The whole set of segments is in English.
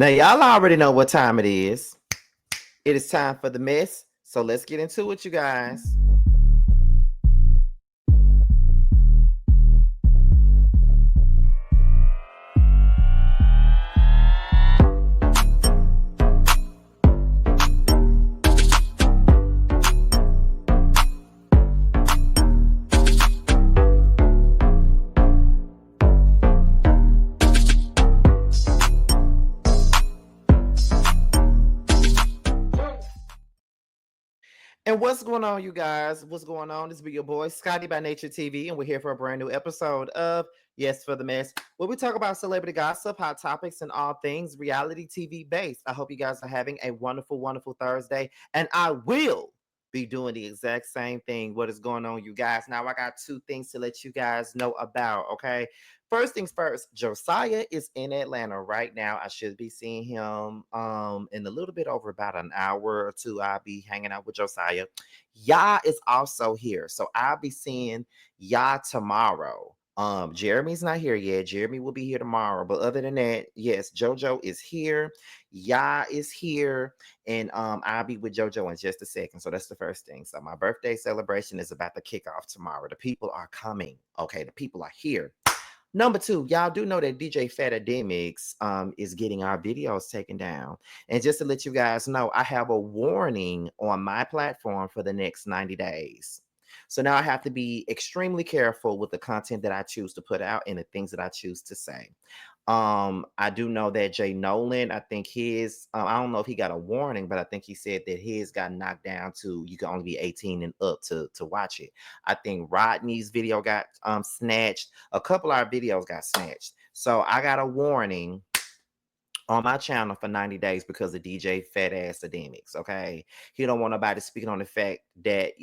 Now, y'all already know what time it is. It is time for the mess. So let's get into it, you guys. And what's going on, you guys? What's going on? This be your boy, Scotty by Nature TV, and we're here for a brand new episode of Yes for the Mess, where we talk about celebrity gossip, hot topics, and all things reality TV based. I hope you guys are having a wonderful, wonderful Thursday, and I will be doing the exact same thing. What is going on, you guys? Now, I got two things to let you guys know about, okay? First things first, Josiah is in Atlanta right now. I should be seeing him in a little bit over about an hour or two. I'll be hanging out with Josiah. Ya is also here. So I'll be seeing Ya tomorrow. Jeremy's not here yet. Jeremy will be here tomorrow. But other than that, yes, JoJo is here. Ya is here. And I'll be with JoJo in just a second. So that's the first thing. So my birthday celebration is about to kick off tomorrow. The people are coming. Okay, the people are here. Number two, y'all do know that DJ Fatademics is getting our videos taken down. And just to let you guys know, I have a warning on my platform for the next 90 days. So now I have to be extremely careful with the content that I choose to put out and the things that I choose to say. I do know that Jay Nolan, I think I don't know if he got a warning, but I think he said that his got knocked down to you can only be 18 and up to watch it. I think Rodney's video got snatched. A couple of our videos got snatched. So I got a warning on my channel for 90 days because of DJ Fat Ass Academics. Okay. He don't want nobody speaking on the fact that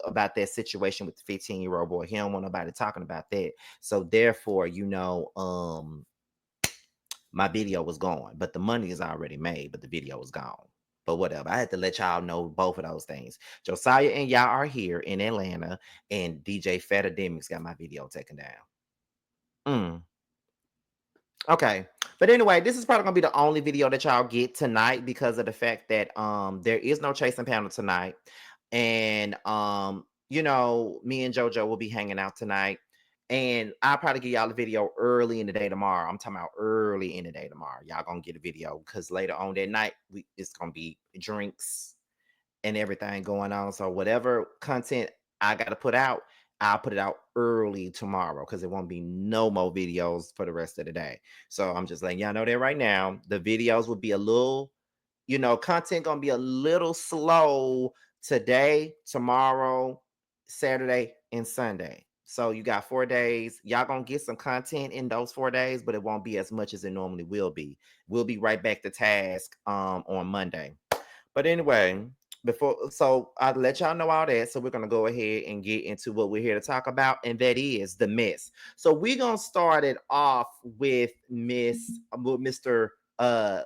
about that situation with the 15-year-old boy. He don't want nobody talking about that. So therefore, my video was gone, but the money is already made, but the video was gone. But whatever. I had to let y'all know both of those things. Josiah and y'all are here in Atlanta, and DJ Fatademics got my video taken down. Okay. But anyway, this is probably gonna be the only video that y'all get tonight because of the fact that there is no chasing panel tonight. And me and JoJo will be hanging out tonight. And I'll probably give y'all a video early in the day tomorrow. I'm talking about early in the day tomorrow. Y'all gonna get a video because later on that night, it's gonna be drinks and everything going on. So whatever content I gotta put out, I'll put it out early tomorrow because there won't be no more videos for the rest of the day. So I'm just letting y'all know that right now. The videos will be a little, content gonna be a little slow today, tomorrow, Saturday, and Sunday. So you got 4 days. Y'all gonna get some content in those 4 days, but it won't be as much as it normally will be. We'll be right back to task on Monday. But anyway, I'll let y'all know all that. So we're gonna go ahead and get into what we're here to talk about, and that is the mess. So we're gonna start it off with Mr.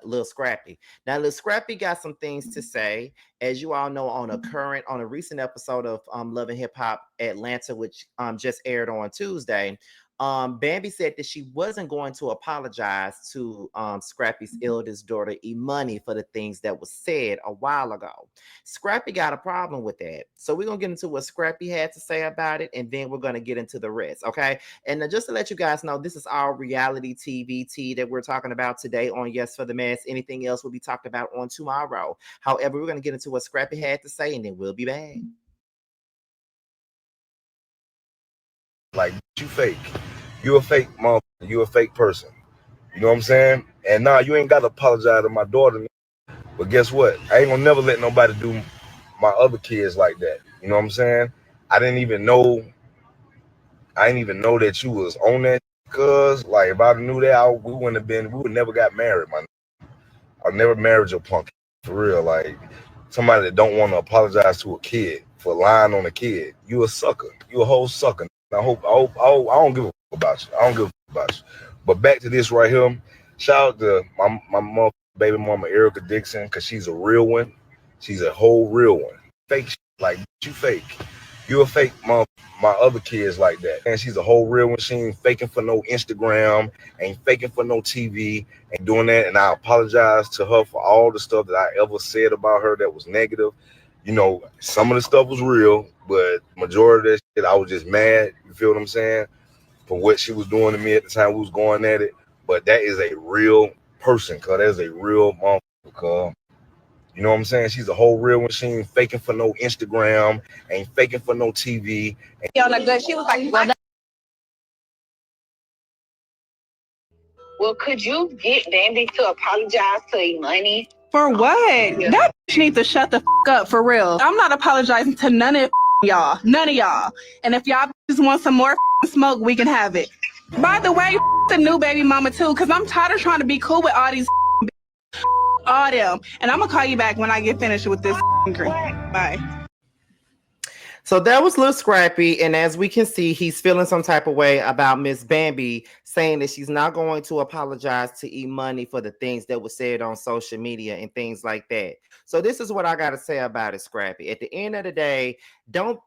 Lil Scrappy. Now, Lil Scrappy got some things to say, as you all know, on a recent episode of Love and Hip Hop Atlanta, which just aired on Tuesday. Bambi said that she wasn't going to apologize to Scrappy's eldest daughter, Imani, for the things that was said a while ago. Scrappy got a problem with that. So we're going to get into what Scrappy had to say about it, and then we're going to get into the rest, okay? And just to let you guys know, this is our reality TV tea that we're talking about today on Yes for the Mess. Anything else will be talked about on tomorrow. However, we're going to get into what Scrappy had to say, and then we'll be back. Like, you fake. You a fake motherfucker. You a fake person. You know what I'm saying? And nah, you ain't got to apologize to my daughter. But guess what? I ain't gonna never let nobody do my other kids like that. You know what I'm saying? I didn't even know that you was on that. Cause like if I knew that, we would never got married, man. I never married your punk. For real. Like somebody that don't want to apologize to a kid for lying on a kid. You a sucker. You a whole sucker. I don't give a fuck about you. I don't give a fuck about you. But back to this right here. Shout out to my mother, baby mama Erica Dixon, because she's a real one. She's a whole real one. Fake shit, like you fake. You a fake mom. My other kids like that. And she's a whole real one. She ain't faking for no Instagram, ain't faking for no TV, ain't doing that. And I apologize to her for all the stuff that I ever said about her that was negative. You know, some of the stuff was real, but majority of that shit, I was just mad. You feel what I'm saying? For what she was doing to me at the time we was going at it. But that is a real person, cuz that is a real motherfucker, cuz. You know what I'm saying? She's a whole real one. She ain't faking for no Instagram, ain't faking for no TV. On a good, she was like, well, could you get Bambi to apologize to Imani? For what? Yeah. That bitch need to shut the up for real. I'm not apologizing to none of y'all. None of y'all. And if y'all just want some more smoke, we can have it. By the way, the new baby mama too, because I'm tired of trying to be cool with all these all them. And I'm going to call you back when I get finished with this drink. Bye. So that was Lil Scrappy, and as we can see, he's feeling some type of way about Miss Bambi, saying that she's not going to apologize to E-Money for the things that were said on social media and things like that. So this is what I got to say about it, Scrappy. At the end of the day, don't...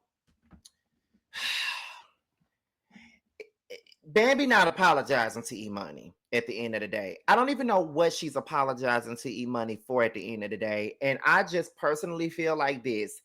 Bambi not apologizing to E-Money at the end of the day. I don't even know what she's apologizing to E-Money for at the end of the day, and I just personally feel like this.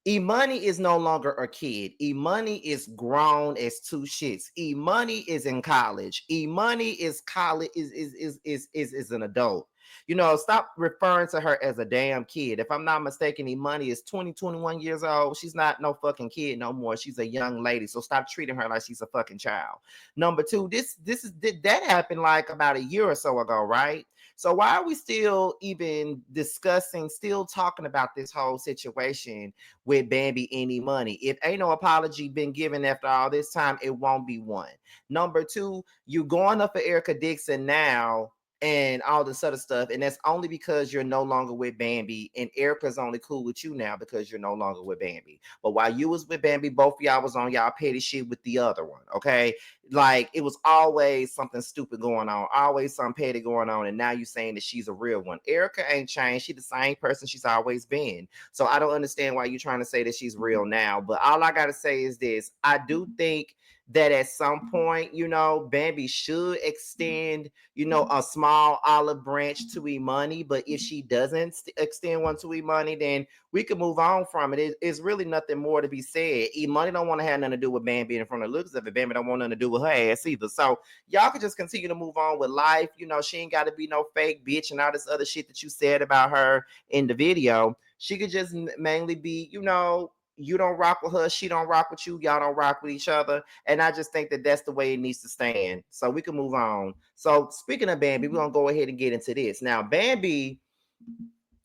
E-Money is no longer a kid. E-Money is grown as two shits. E-Money is in college. E-Money is college is an adult. You know, stop referring to her as a damn kid. If I'm not mistaken, E-Money is 21 years old. She's not no fucking kid no more. She's a young lady. So stop treating her like she's a fucking child. Number two, that happened like about a year or so ago, right? So why are we still even discussing, still talking about this whole situation with Bambi and E-Money? If ain't no apology been given after all this time, it won't be one. Number two, you going up for Erica Dixon now and all this other stuff, and that's only because you're no longer with Bambi, and Erica's only cool with you now because you're no longer with Bambi. But while you was with Bambi, both of y'all was on y'all petty shit with the other one, okay? Like, it was always something stupid going on, always something petty going on, and now you're saying that she's a real one. Erica ain't changed. She's the same person she's always been. So I don't understand why you're trying to say that she's real now. But all I gotta say is this. I do think that at some point, you know, Bambi should extend, you know, a small olive branch to E-Money. But if she doesn't extend one to E-Money, then we can move on from it. It's really nothing more to be said. E-Money don't want to have nothing to do with Bambi in front of the looks of it. Bambi don't want nothing to do with her ass either. So y'all can just continue to move on with life. You know, she ain't got to be no fake bitch and all this other shit that you said about her in the video. She could just mainly be, you know, you don't rock with her, she don't rock with you, y'all don't rock with each other. And I just think that that's the way it needs to stand. So we can move on. So speaking of Bambi, we're gonna go ahead and get into this. Now, Bambi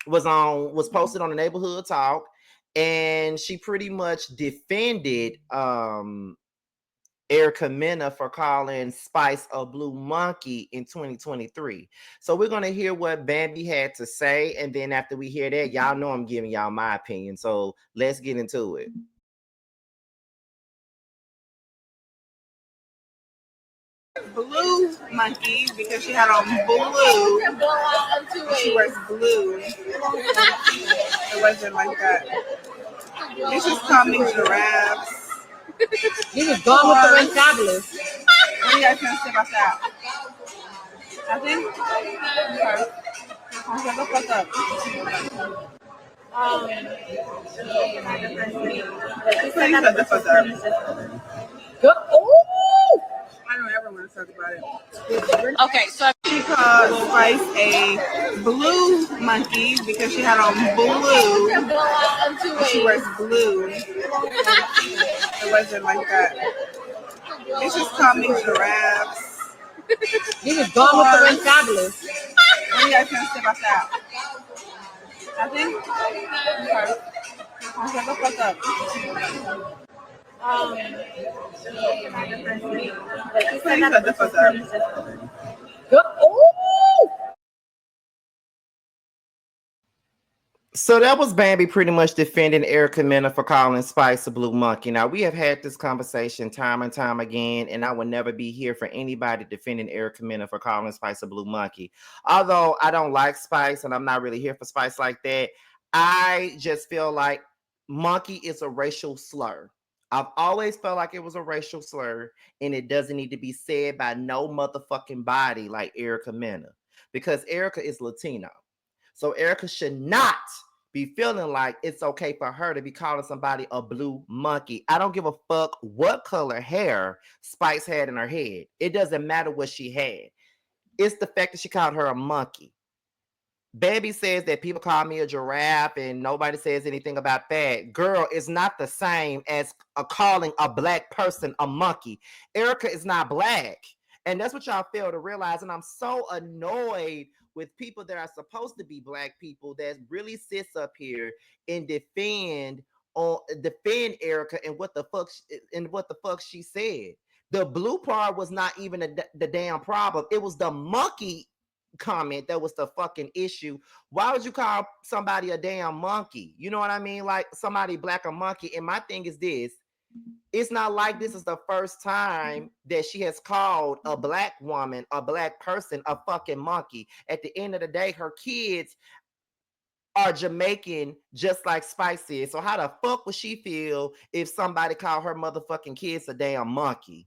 was posted on the Neighborhood Talk, and she pretty much defended Erica Mena for calling Spice a blue monkey in 2023. So we're going to hear what Bambi had to say. And then after we hear that, y'all know I'm giving y'all my opinion. So let's get into it. Blue monkey because she had on blue. She wears blue. It wasn't like that. This is coming giraffes. You was gone with the red fabulous. What do you guys gonna say about that? Nothing? Okay. Shut the fuck up. Please shut the fuck up. Good. Ooh! I don't ever want to talk about it. Okay, so she called Spice a blue monkey because she had on blue. She wears blue. It wasn't like that. This is coming giraffes. You was gone with the red fabulous. What do you guys gonna say about that? Nothing? Okay. Shut the fuck up. Please shut the fuck up. Good. Ooh! So that was Bambi pretty much defending Erica Mena for calling Spice a blue monkey. Now, we have had this conversation time and time again, and I would never be here for anybody defending Erica Mena for calling Spice a blue monkey. Although I don't like Spice, and I'm not really here for Spice like that, I just feel like monkey is a racial slur. I've always felt like it was a racial slur, and it doesn't need to be said by no motherfucking body like Erica Mena, because Erica is Latino. So Erica should not be feeling like it's okay for her to be calling somebody a blue monkey. I don't give a fuck what color hair Spice had in her head. It doesn't matter what she had. It's the fact that she called her a monkey. Bambi says that people call me a giraffe and nobody says anything about that. Girl, it's not the same as calling a black person a monkey. Erica is not black. And that's what y'all fail to realize. And I'm so annoyed with people that are supposed to be black people that really sits up here and defend Erica and what the fuck she said. The blue part was not even the damn problem. It was the monkey comment that was the fucking issue. Why would you call somebody a damn monkey? You know what I mean? Like somebody black a monkey. And my thing is this: it's not like this is the first time that she has called a black woman, a black person, a fucking monkey. At the end of the day, her kids are Jamaican, just like Spice is. So how the fuck would she feel if somebody called her motherfucking kids a damn monkey?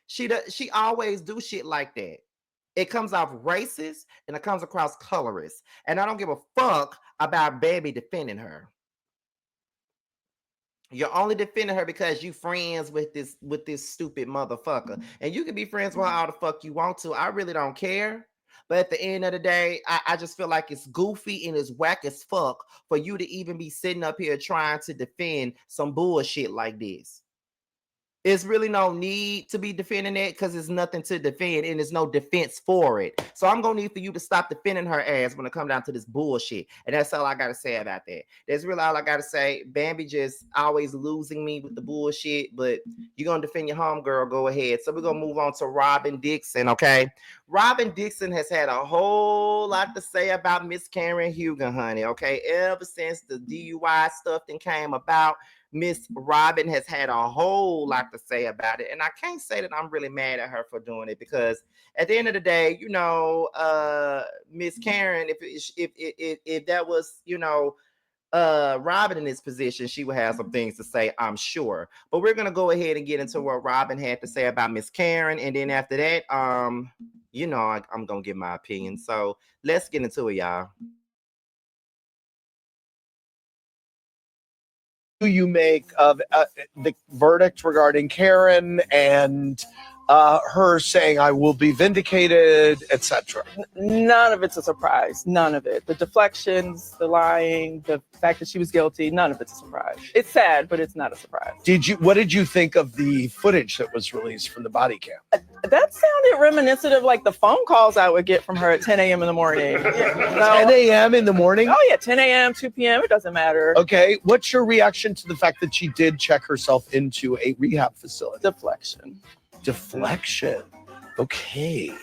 She always do shit like that. It comes off racist and it comes across colorist. And I don't give a fuck about Bambi defending her. You're only defending her because you friends with this stupid motherfucker. And you can be friends with her all the fuck you want to. I really don't care. But at the end of the day, I just feel like it's goofy and it's whack as fuck for you to even be sitting up here trying to defend some bullshit like this. It's really no need to be defending it because there's nothing to defend and there's no defense for it. So I'm going to need for you to stop defending her ass when it comes down to this bullshit. And that's all I got to say about that. That's really all I got to say. Bambi just always losing me with the bullshit, but you're going to defend your homegirl, go ahead. So we're going to move on to Robyn Dixon, okay? Robyn Dixon has had a whole lot to say about Miss Karen Huger, honey, okay? Ever since the DUI stuff then came about, Miss Robyn has had a whole lot to say about it. And I can't say that I'm really mad at her for doing it because at the end of the day, you know, Miss Karen, if that was, you know, Robyn in this position, she would have some things to say, I'm sure. But we're gonna go ahead and get into what Robyn had to say about Miss Karen. And then after that, you know, I'm gonna give my opinion. So let's get into it, y'all. You make of the verdict regarding Karen and her saying I will be vindicated, etc. None of it's a surprise. None of it. The deflections, the lying, the fact that she was guilty, none of it's a surprise. It's sad, but it's not a surprise. What did you think of the footage that was released from the body cam? That sounded reminiscent of like the phone calls I would get from her at 10 a.m. in the morning. 10 a.m. in the morning? Oh yeah, 10 a.m., 2 p.m., it doesn't matter. Okay, what's your reaction to the fact that she did check herself into a rehab facility? Deflection. Okay.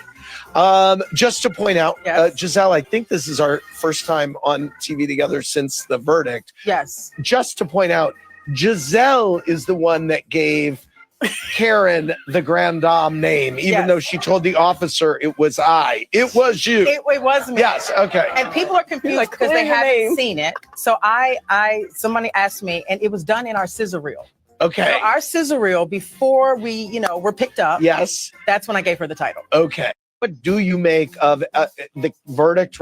Just to point out, yes. Giselle, I think this is our first time on TV together since the verdict. Yes. Just to point out, Giselle is the one that gave Karen the grand dame name, even though she told the officer it was I. It was you. It was me. Yes, okay. And people are confused because they haven't seen it. So somebody asked me, and it was done in our scissor reel. Okay. So our scissor reel, before we, were picked up. Yes. That's when I gave her the title. Okay. What do you make of the verdict?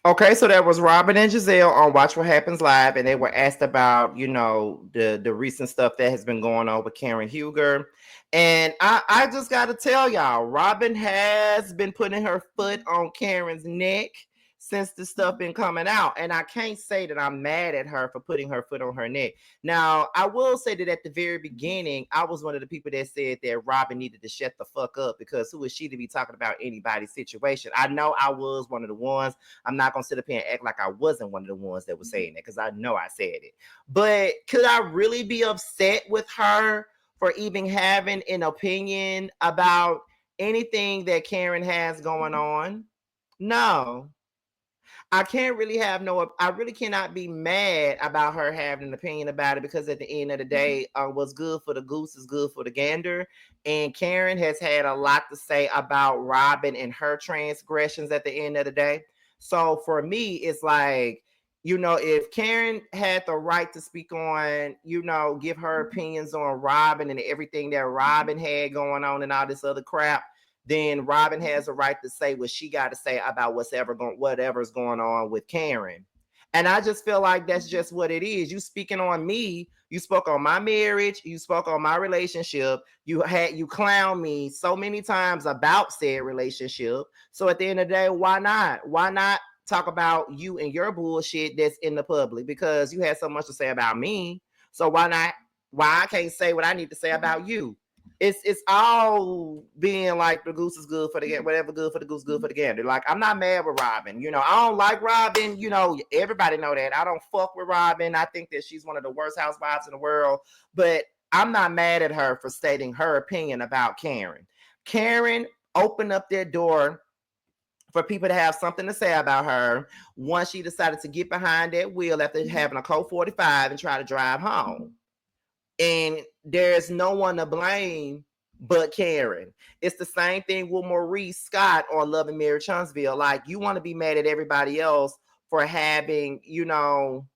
Okay, so that was Robyn and Giselle on Watch What Happens Live, and they were asked about, the recent stuff that has been going on with Karen Huger. And I just got to tell y'all, Robyn has been putting her foot on Karen's neck since this stuff been coming out. And I can't say that I'm mad at her for putting her foot on her neck. Now, I will say that at the very beginning, I was one of the people that said that Robyn needed to shut the fuck up because who is she to be talking about anybody's situation? I know I was one of the ones. I'm not going to sit up here and act like I wasn't one of the ones that was saying that because I know I said it. But could I really be upset with her for even having an opinion about anything that Karen has going on? No. I really cannot be mad about her having an opinion about it because at the end of the day, what's good for the goose is good for the gander. And Karen has had a lot to say about Robyn and her transgressions at the end of the day. So for me, it's like, you know, if Karen had the right to speak on, you know, give her opinions on Robyn and everything that Robyn had going on and all this other crap, then Robyn has a right to say what she got to say about whatever's going on with Karen. And I just feel like that's just what it is. You speaking on me, you spoke on my marriage, you spoke on my relationship, you clown me so many times about said relationship. So at the end of the day, why not? Why not talk about you and your bullshit that's in the public? Because you had so much to say about me. So why not? Why I can't say what I need to say about you? It's all being like the goose is good for the gander, whatever good for the goose, good for the gander. Like, I'm not mad with Robyn. You know, I don't like Robyn. You know, everybody know that. I don't fuck with Robyn. I think that she's one of the worst housewives in the world. But I'm not mad at her for stating her opinion about Karen. Karen opened up their door for people to have something to say about her once she decided to get behind that wheel after having a Colt 45 and try to drive home. And there's no one to blame but Karen. It's the same thing with Maurice Scott on Love and Marriage Huntsville. Like, you want to be mad at everybody else for having, you know,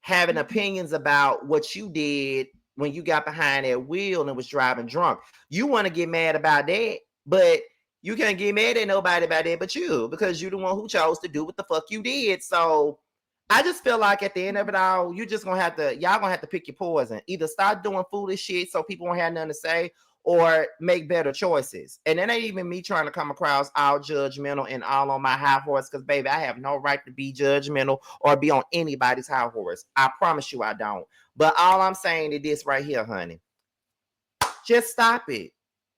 having opinions about what you did when you got behind that wheel and was driving drunk. You want to get mad about that, but you can't get mad at nobody about that but you, because you're the one who chose to do what the fuck you did. So I just feel like at the end of it all, you just gonna have to, y'all gonna have to pick your poison. Either start doing foolish shit so people won't have nothing to say, or make better choices. And it ain't even me trying to come across all judgmental and all on my high horse, because baby, I have no right to be judgmental or be on anybody's high horse. I promise you I don't. But all I'm saying is this right here, honey. Just stop it.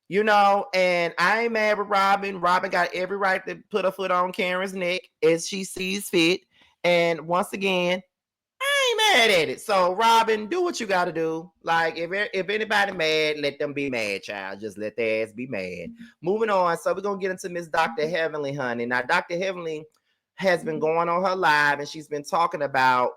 You know, and I ain't mad with Robyn. Robyn got every right to put her foot on Karen's neck as she sees fit. And once again, I ain't mad at it. So Robyn, do what you got to do. Like, if anybody mad, let them be mad, child. Just let their ass be mad. Moving on. So we're going to get into Miss Dr. Heavenly, honey. Now, Dr. Heavenly has been going on her live, and she's been talking about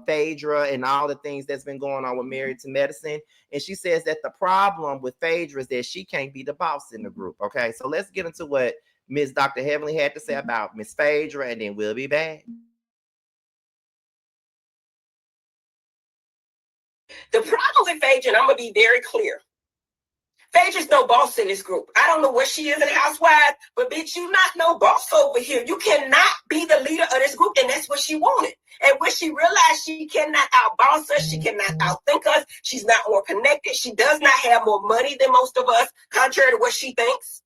Phaedra and all the things that's been going on with Married to Medicine. And she says that the problem with Phaedra is that she can't be the boss in the group. Okay, so let's get into what Miss Dr. Heavenly had to say about Miss Phaedra, and then we'll be back. The problem with Phaedra, and I'm going to be very clear. Phaedra's no boss in this group. I don't know what she is in Housewives, but bitch, you not no boss over here. You cannot be the leader of this group, and that's what she wanted. And when she realized she cannot outboss us, she cannot outthink us, she's not more connected, she does not have more money than most of us, contrary to what she thinks.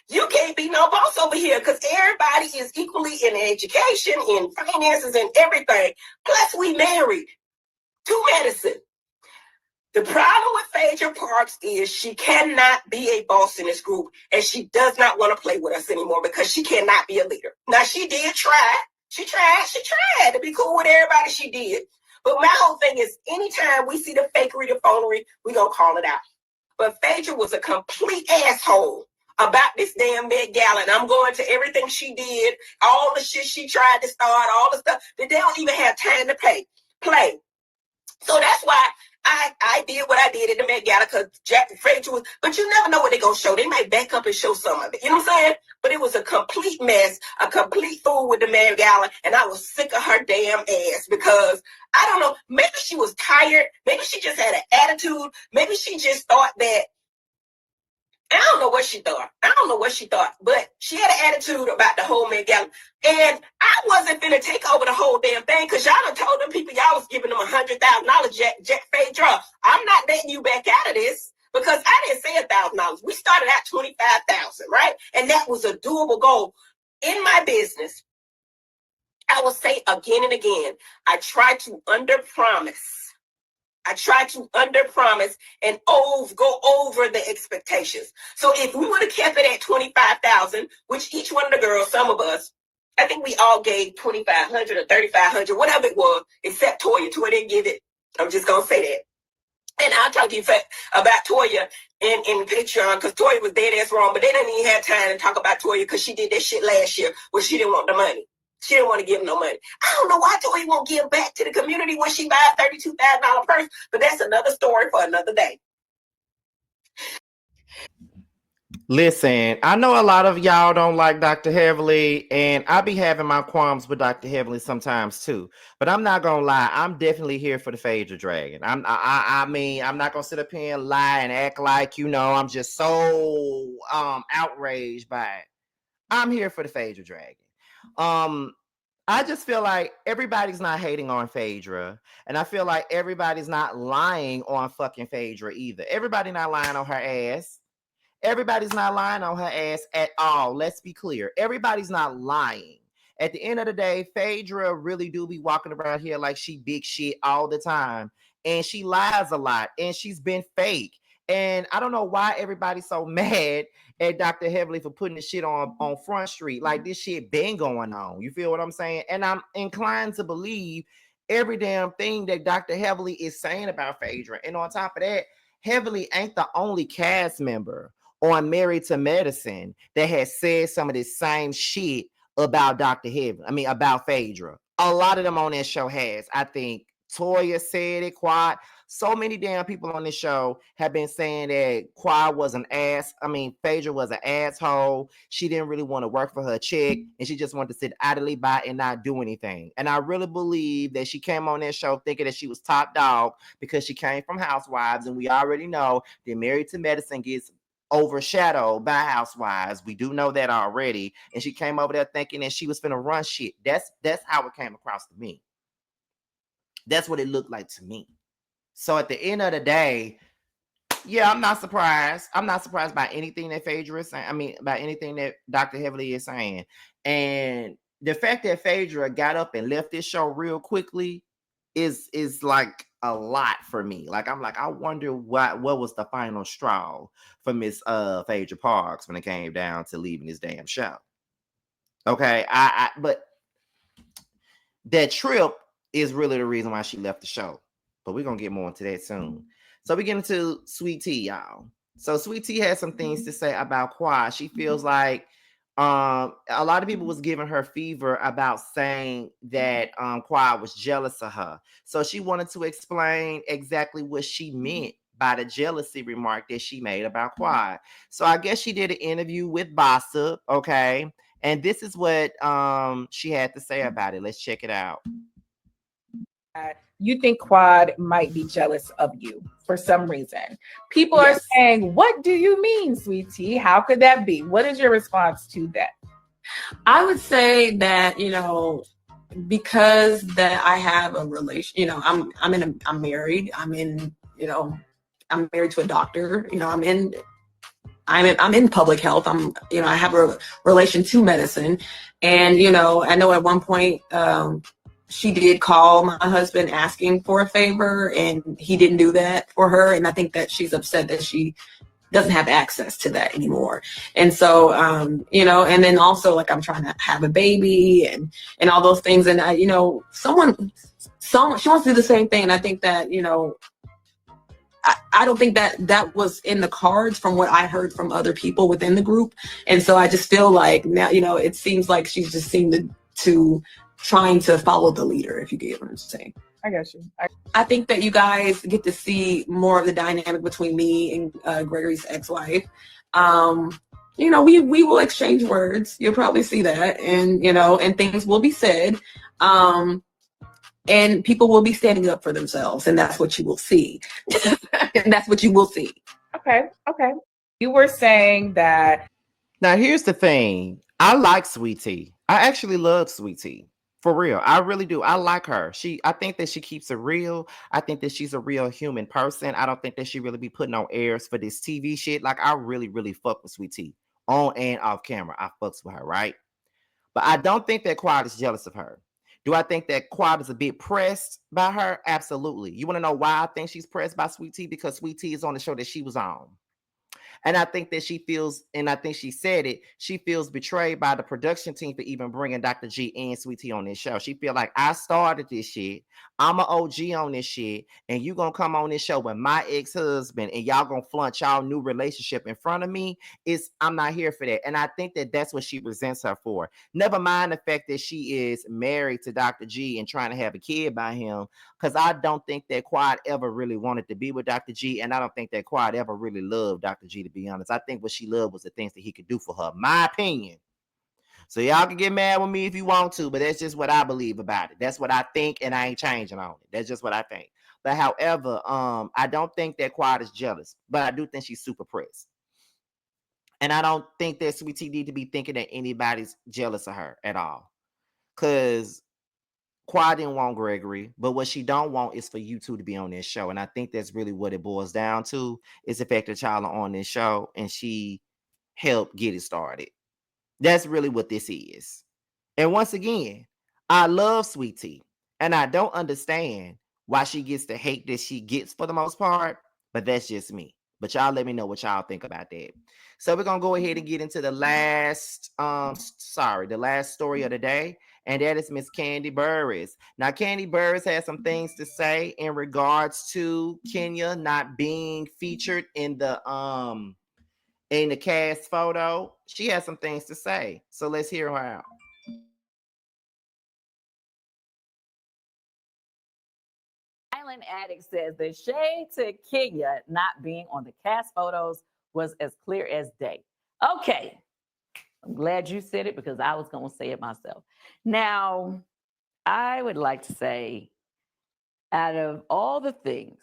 You can't be no boss over here, because everybody is equally in education, in finances, and everything. Plus, we married to medicine. The problem with Phaedra Parks is she cannot be a boss in this group, and she does not want to play with us anymore because she cannot be a leader. Now, she did try. She tried to be cool with everybody. She did. But my whole thing is, anytime we see the fakery, the phonery, we're going to call it out. But Phaedra was a complete asshole about this damn Met Gala, and I'm going to everything she did, all the shit she tried to start, all the stuff that they don't even have time to play. So that's why I did what I did at the Met Gala, because Phaedra was, but you never know what they're going to show. They might back up and show some of it. You know what I'm saying? But it was a complete mess, a complete fool with the Met Gala, and I was sick of her damn ass because, I don't know, maybe she was tired. Maybe she just had an attitude. Maybe she just thought that, I don't know what she thought, but she had an attitude about the whole Met Gala. And I wasn't finna take over the whole damn thing, because y'all done told them people y'all was giving them $100,000, Jack Phaedra. I'm not letting you back out of this, because I didn't say $1,000. We started at $25,000, right? And that was a doable goal. In my business, I will say again and again, I try to underpromise and go over the expectations. So if we would have kept it at $25,000, which each one of the girls, some of us, I think we all gave $2,500 or $3,500, whatever it was, except Toya. Toya didn't give it. I'm just gonna say that. And I'll talk to you about Toya in Patreon, because Toya was dead ass wrong, but they didn't even have time to talk about Toya because she did that shit last year where she didn't want the money. She didn't want to give no money. I don't know why Toya won't give back to the community when she buys a $32,000 purse, but that's another story for another day. Listen, I know a lot of y'all don't like Dr. Heavily, and I be having my qualms with Dr. Heavily sometimes too. But I'm not gonna lie, I'm definitely here for the Phaedra Dragon. I mean, I'm not gonna sit up here and lie and act like I'm just so outraged by it. I'm here for the Phaedra Dragon. I just feel like everybody's not hating on Phaedra, and I feel like everybody's not lying on fucking Phaedra either. Everybody not lying on her ass. Everybody's not lying on her ass at all. Let's be clear. Everybody's not lying. At the end of the day, Phaedra really do be walking around here like she big shit all the time. And she lies a lot. And she's been fake. And I don't know why everybody's so mad at Dr. Heavily for putting this shit on Front Street. Like this shit been going on. You feel what I'm saying? And I'm inclined to believe every damn thing that Dr. Heavily is saying about Phaedra. And on top of that, Heavily ain't the only cast member on Married to Medicine that has said some of this same shit about Dr. Heavily. I mean, about Phaedra. A lot of them on that show has. I think Toya said it, Quad. So many damn people on this show have been saying that Quad was an ass. I mean, Phaedra was an asshole. She didn't really want to work for her check, and she just wanted to sit idly by and not do anything. And I really believe that she came on that show thinking that she was top dog because she came from Housewives, and we already know that Married to Medicine gets overshadowed by Housewives. We do know that already. And she came over there thinking that she was finna run shit. That's how it came across to me. That's what it looked like to me. So at the end of the day, yeah, I'm not surprised. I'm not surprised by anything that Phaedra is saying. I mean, by anything that Dr. Heavily is saying. And the fact that Phaedra got up and left this show real quickly is like a lot for me. Like I'm like, I wonder what was the final straw for Miss Phaedra Parks when it came down to leaving this damn show. Okay, but that trip is really the reason why she left the show. But we're gonna get more into that soon. So we get into Sweet Tea, y'all. So Sweet Tea has some things to say about Quad. She feels like a lot of people was giving her fever about saying that Quad was jealous of her. So she wanted to explain exactly what she meant by the jealousy remark that she made about Quad. So I guess she did an interview with Bossip, okay? And this is what she had to say about it. Let's check it out. You think Quad might be jealous of you for some reason. People are saying, what do you mean, Sweet Tea? How could that be? What is your response to that? I would say that, because that I have a relation, I'm married. I'm married to a doctor. I'm in public health. I have a relation to medicine. And, I know at one point, she did call my husband asking for a favor, and he didn't do that for her. And I think that she's upset that she doesn't have access to that anymore. And so, and then also like I'm trying to have a baby and all those things. And she wants to do the same thing. And I think that, I don't think that was in the cards from what I heard from other people within the group. And so I just feel like now, it seems like she's just seemed to trying to follow the leader, if you get what I'm saying. I got you. I think that you guys get to see more of the dynamic between me and Gregory's ex-wife. We will exchange words. You'll probably see that, and and things will be said, and people will be standing up for themselves, and that's what you will see. And that's what you will see. Okay. You were saying that. Now here's the thing. I like Sweet Tea. I actually love Sweet Tea. For real. I really do. I like her. I think that she keeps it real. I think that she's a real human person. I don't think that she really be putting on airs for this TV shit. Like, I really, really fuck with Sweet Tea. On and off camera. I fucks with her, right? But I don't think that Quad is jealous of her. Do I think that Quad is a bit pressed by her? Absolutely. You want to know why I think she's pressed by Sweet Tea? Because Sweet Tea is on the show that she was on. And I think that she feels, and I think she said it, she feels betrayed by the production team for even bringing Dr. G and Sweet Tea on this show. She feel like, I started this shit. I'm an OG on this shit. And you going to come on this show with my ex-husband and y'all going to flaunt y'all new relationship in front of me. I'm not here for that. And I think that that's what she resents her for. Never mind the fact that she is married to Dr. G and trying to have a kid by him. Because I don't think that Quad ever really wanted to be with Dr. G. And I don't think that Quad ever really loved Dr. G, to be honest. I think what she loved was the things that he could do for her. My opinion. So y'all can get mad with me if you want to, but that's just what I believe about it. That's what I think, and I ain't changing on it. That's just what I think. But however, I don't think that Quad is jealous, but I do think she's super pressed. And I don't think that Sweet Tea need to be thinking that anybody's jealous of her at all. Because Quad didn't want Gregory, but what she don't want is for you two to be on this show. And I think that's really what it boils down to, is the fact that y'all are on this show and she helped get it started. That's really what this is. And once again, I love Sweet Tea, and I don't understand why she gets the hate that she gets for the most part, but that's just me. But y'all let me know what y'all think about that. So we're gonna go ahead and get into the last story of the day, and that is Miss Kandi Burruss. Now, Kandi Burruss has some things to say in regards to Kenya not being featured in the cast photo. She has some things to say, so let's hear her out. Island Addict says the shade to Kenya not being on the cast photos was as clear as day. Okay, I'm glad you said it because I was going to say it myself. Now, I would like to say, out of all the things,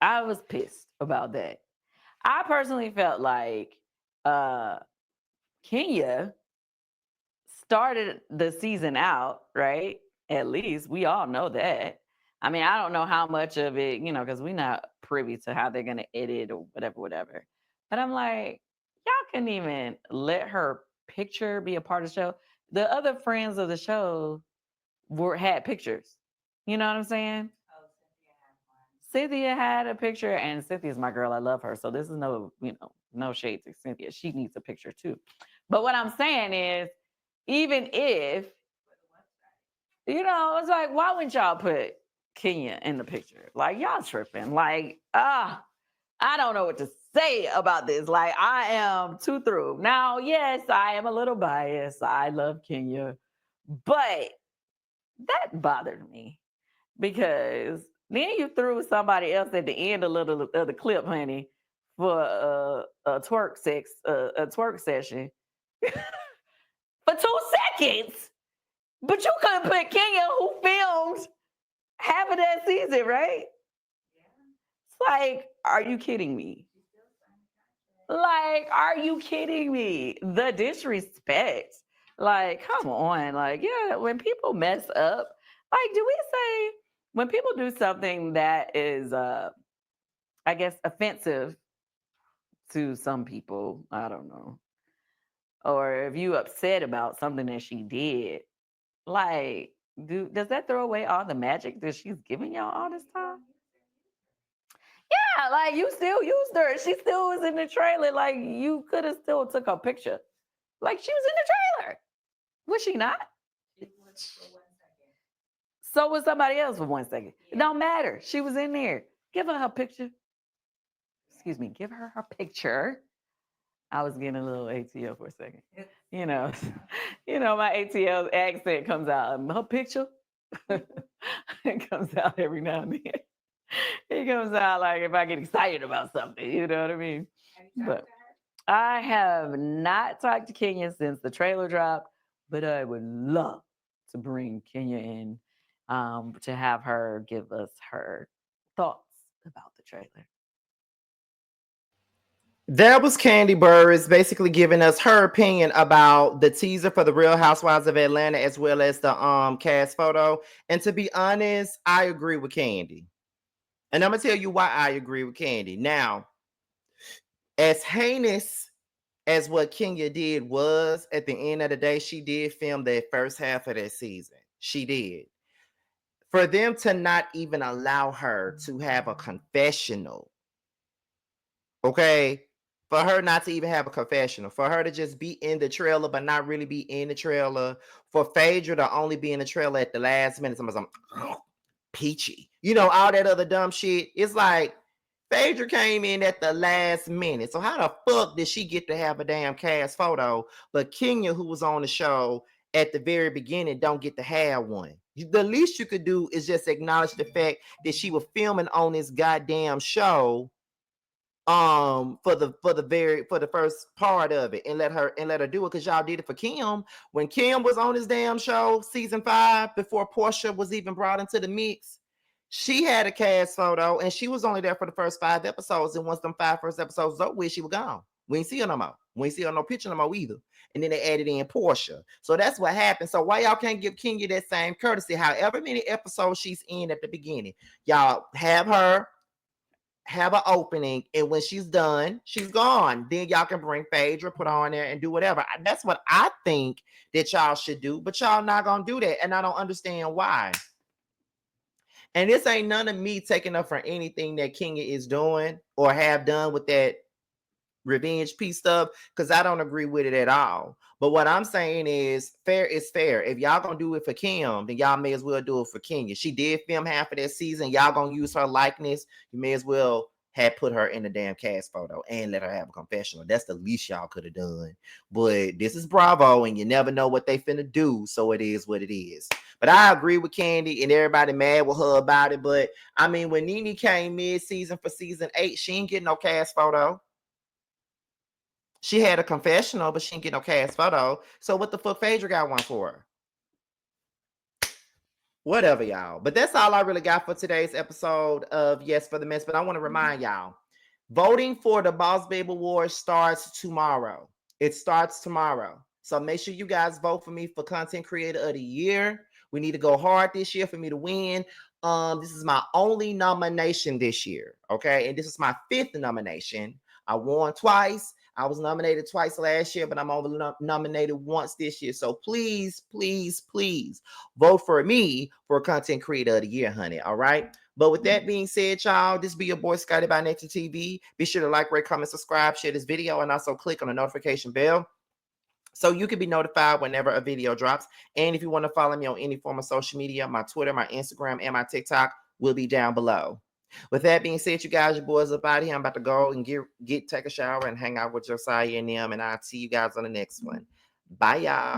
I was pissed about that. I personally felt like Kenya started the season out, right? At least we all know that. I mean, I don't know how much of it, because we're not privy to how they're going to edit or whatever. But I'm like, y'all couldn't even let her picture be a part of the show. The other friends of the show had pictures. You know what I'm saying? Oh, Cynthia had a picture, and Cynthia's my girl. I love her. So this is no shade to Cynthia. She needs a picture too. But what I'm saying is, even if, it's like, why wouldn't y'all put Kenya in the picture? Like, y'all tripping. Like, I don't know what to say about this. Like, I am too through. Now, yes, I am a little biased. I love Kenya, but that bothered me because then you threw somebody else at the end of the clip, honey, for a twerk session for 2 seconds. But you couldn't put Kenya, who filmed half of that season, right? It's like, are you kidding me? Like, are you kidding me? The disrespect. Like, come on. Like, yeah, when people mess up, like, do we say when people do something that is, I guess, offensive to some people, I don't know, or if you upset about something that she did, like, does that throw away all the magic that she's giving y'all all this time? Yeah, like, you still used her. She still was in the trailer. Like, you could have still took a picture. Like, she was in the trailer. Was she not? So was somebody else for 1 second. It don't matter. She was in there. Give her her picture. Excuse me. Give her her picture. I was getting a little ATL for a second. My ATL accent comes out. Her picture. It comes out every now and then. It comes out like if I get excited about something, you know what I mean? But I have not talked to Kenya since the trailer dropped, but I would love to bring Kenya in to have her give us her thoughts about the trailer. That was Kandi Burruss basically giving us her opinion about the teaser for the Real Housewives of Atlanta as well as the cast photo. And to be honest, I agree with Kandi. And I'm going to tell you why I agree with Kandi. Now, as heinous as what Kenya did was, at the end of the day, she did film that first half of that season. She did. For them to not even allow her to have a confessional, okay? For her not to even have a confessional, for her to just be in the trailer but not really be in the trailer, for Phaedra to only be in the trailer at the last minute, somebody's like, peachy, all that other dumb shit. It's like Phaedra came in at the last minute. So how the fuck did she get to have a damn cast photo, but Kenya, who was on the show at the very beginning, don't get to have one? The least you could do is just acknowledge the fact that she was filming on this goddamn show for the first part of it and let her do it, because y'all did it for Kim when Kim was on this damn show season 5 before Portia was even brought into the mix. She had a cast photo and she was only there for the first 5 episodes, and once them 5 first episodes was over with, she was gone. We ain't see her no more. We ain't see her no picture no more either. And then they added in Portia. So that's what happened. So why y'all can't give Kenya that same courtesy? However many episodes she's in at the beginning, y'all have her have an opening, and when she's done, she's gone. Then y'all can bring Phaedra, put her on there and do whatever. That's what I think that y'all should do, but y'all not gonna do that, and I don't understand why. And this ain't none of me taking up for anything that Kenya is doing or have done with that revenge piece stuff, because I don't agree with it at all. But what I'm saying is fair is fair. If y'all gonna do it for Kim, then y'all may as well do it for Kenya. She did film half of that season. Y'all gonna use her likeness. You may as well have put her in the damn cast photo and let her have a confessional. That's the least y'all could have done. But this is Bravo, and you never know what they finna do, so it is what it is. But I agree with Kandi, and everybody mad with her about it. But I mean, when Nene came mid-season for season 8, she ain't getting no cast photo. She had a confessional, but she didn't get no cast photo. So what the fuck Phaedra got one for her? Whatever, y'all. But that's all I really got for today's episode of Yes for the Mess. But I want to remind y'all, voting for the Boss Babe Awards starts tomorrow. It starts tomorrow. So make sure you guys vote for me for Content Creator of the Year. We need to go hard this year for me to win. This is my only nomination this year, okay? And this is my 5th nomination. I won twice. I was nominated twice last year, but I'm only nominated once this year. So please, please, please vote for me for Content Creator of the Year, honey. All right. But with that being said, y'all, this be your boy Scotty by Nature TV. Be sure to like, rate, comment, subscribe, share this video, and also click on the notification bell so you can be notified whenever a video drops. And if you want to follow me on any form of social media, my Twitter, my Instagram, and my TikTok will be down below. With that being said, you guys, your boys up out of here. I'm about to go and take a shower and hang out with Josiah and them, and I'll see you guys on the next one. Bye, y'all.